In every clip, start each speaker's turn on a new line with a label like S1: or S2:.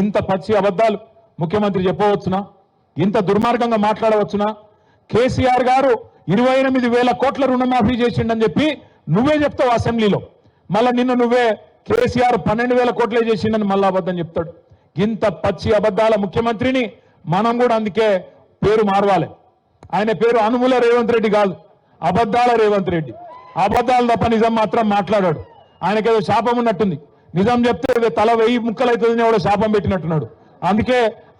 S1: ఇంత పచ్చి అబద్ధాలు ముఖ్యమంత్రి చెప్పవచ్చునా? ఇంత దుర్మార్గంగా మాట్లాడవచ్చునా? కేసీఆర్ గారు 28,000 కోట్ల రుణమాఫీ చేసిండని చెప్పి నువ్వే చెప్తావు అసెంబ్లీలో. మళ్ళా నిన్న నువ్వే కేసీఆర్ 12,000 కోట్లే చేసిండని మళ్ళా అబద్ధం చెప్తాడు. ఇంత పచ్చి అబద్ధాల ముఖ్యమంత్రిని మనం కూడా అందుకే పేరు మార్వాలి. ఆయన పేరు అనుముల రేవంత్ రెడ్డి కాదు, అబద్ధాల రేవంత్ రెడ్డి. అబద్ధాలు తప్ప నిజం మాత్రం మాట్లాడాడు. ఆయనకేదో శాపం ఉన్నట్టుంది. నిజం చెప్తే తల 1000 ముక్కలు అవుతుందని ఎవడో శాపం పెట్టినట్టున్నాడు. అందుకే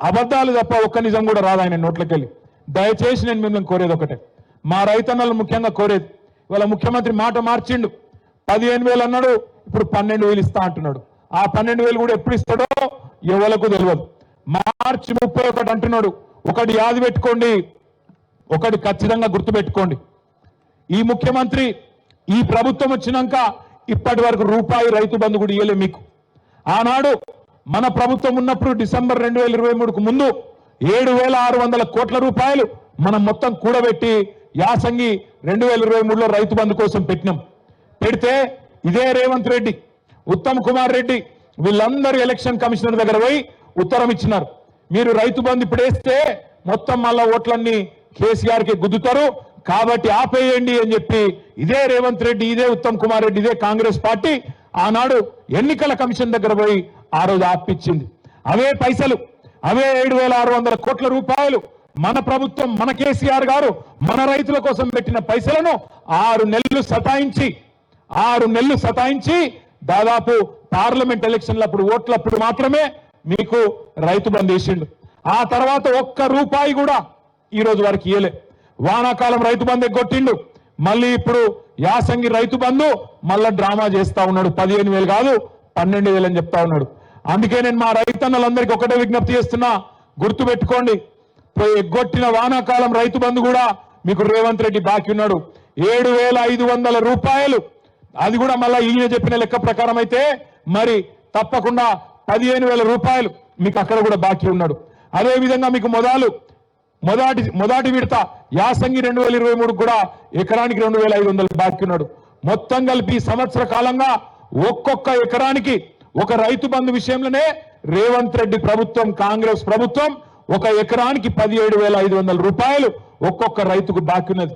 S1: అబద్ధాలు తప్ప ఒక్క నిజం కూడా రాదు ఆయన నోట్లకెళ్ళి. దయచేసి నేను మిమ్మల్ని కోరేది ఒకటే, మా రైతన్నలు ముఖ్యంగా కోరేది, ఇవాళ ముఖ్యమంత్రి మాట మార్చిండు. 15,000 అన్నాడు, ఇప్పుడు 12,000 ఇస్తా అంటున్నాడు. ఆ 12,000 కూడా ఎప్పుడు ఇస్తాడో ఎవరికి తెలియదు. మార్చి 31 అంటున్నాడు. ఒకటి యాది పెట్టుకోండి, ఒకటి ఖచ్చితంగా గుర్తుపెట్టుకోండి. ఈ ముఖ్యమంత్రి ఈ ప్రభుత్వం వచ్చినాక ఇప్పటి వరకు రూపాయి రైతు బంధు కూడా ఇయ్యలే మీకు. ఆనాడు మన ప్రభుత్వం ఉన్నప్పుడు డిసెంబర్ 2023కు ముందు 7,600 కోట్ల రూపాయలు మనం మొత్తం కూడబెట్టి యాసంగి 2023లో రైతు బంధు కోసం పెట్టినాం. పెడితే ఇదే రేవంత్ రెడ్డి, ఉత్తమ్ కుమార్ రెడ్డి వీళ్ళందరూ ఎలక్షన్ కమిషనర్ దగ్గర పోయి ఉత్తరం ఇచ్చినారు. మీరు రైతు బంధు ఇప్పుడు వేస్తే మొత్తం మళ్ళా ఓట్లన్నీ కేసీఆర్ కి గుద్దుతారు కాబట్టి ఆపేయండి అని చెప్పి ఇదే రేవంత్ రెడ్డి, ఇదే ఉత్తమ్ కుమార్ రెడ్డి, ఇదే కాంగ్రెస్ పార్టీ ఆనాడు ఎన్నికల కమిషన్ దగ్గర పోయి ఆ రోజు ఆపిచ్చింది. అవే పైసలు, అవే 7,600 కోట్ల రూపాయలు మన ప్రభుత్వం, మన కేసీఆర్ గారు మన రైతుల కోసం పెట్టిన పైసలను 6 నెలలు సతాయించి దాదాపు పార్లమెంట్ ఎలక్షన్లప్పుడు ఓట్లప్పుడు మాత్రమే మీకు రైతు బంధు వేసిండు. ఆ తర్వాత ఒక్క రూపాయి కూడా ఈ రోజు వరకు ఇయ్యలే. వానాకాలం రైతు బంధు ఎగ్గొట్టిండు. మళ్ళీ ఇప్పుడు యాసంగి రైతు బంధు మళ్ళా డ్రామా చేస్తా ఉన్నాడు. 15,000 కాదు 12,000 అని చెప్తా ఉన్నాడు. అందుకే నేను మా రైతన్నలందరికీ ఒకటే విజ్ఞప్తి చేస్తున్నా, గుర్తుపెట్టుకోండి, ఎగ్గొట్టిన వానాకాలం రైతు బంధు కూడా మీకు రేవంత్ రెడ్డి బాకీ ఉన్నాడు 7,500 రూపాయలు. అది కూడా మళ్ళా ఈయన చెప్పిన లెక్క ప్రకారం అయితే మరి తప్పకుండా 15,000 రూపాయలు మీకు అక్కడ కూడా బాకీ ఉన్నాడు. అదేవిధంగా మీకు మొదటి విడత యాసంగి 2023 కూడా ఎకరానికి 2,500 బాకీ ఉన్నాడు. మొత్తం కలిపి సంవత్సర కాలంగా ఒక్కొక్క ఎకరానికి ఒక రైతు బంధు విషయంలోనే రేవంత్ రెడ్డి ప్రభుత్వం, కాంగ్రెస్ ప్రభుత్వం ఒక ఎకరానికి 17,500 రూపాయలు ఒక్కొక్క రైతుకు బాకీ ఉన్నది.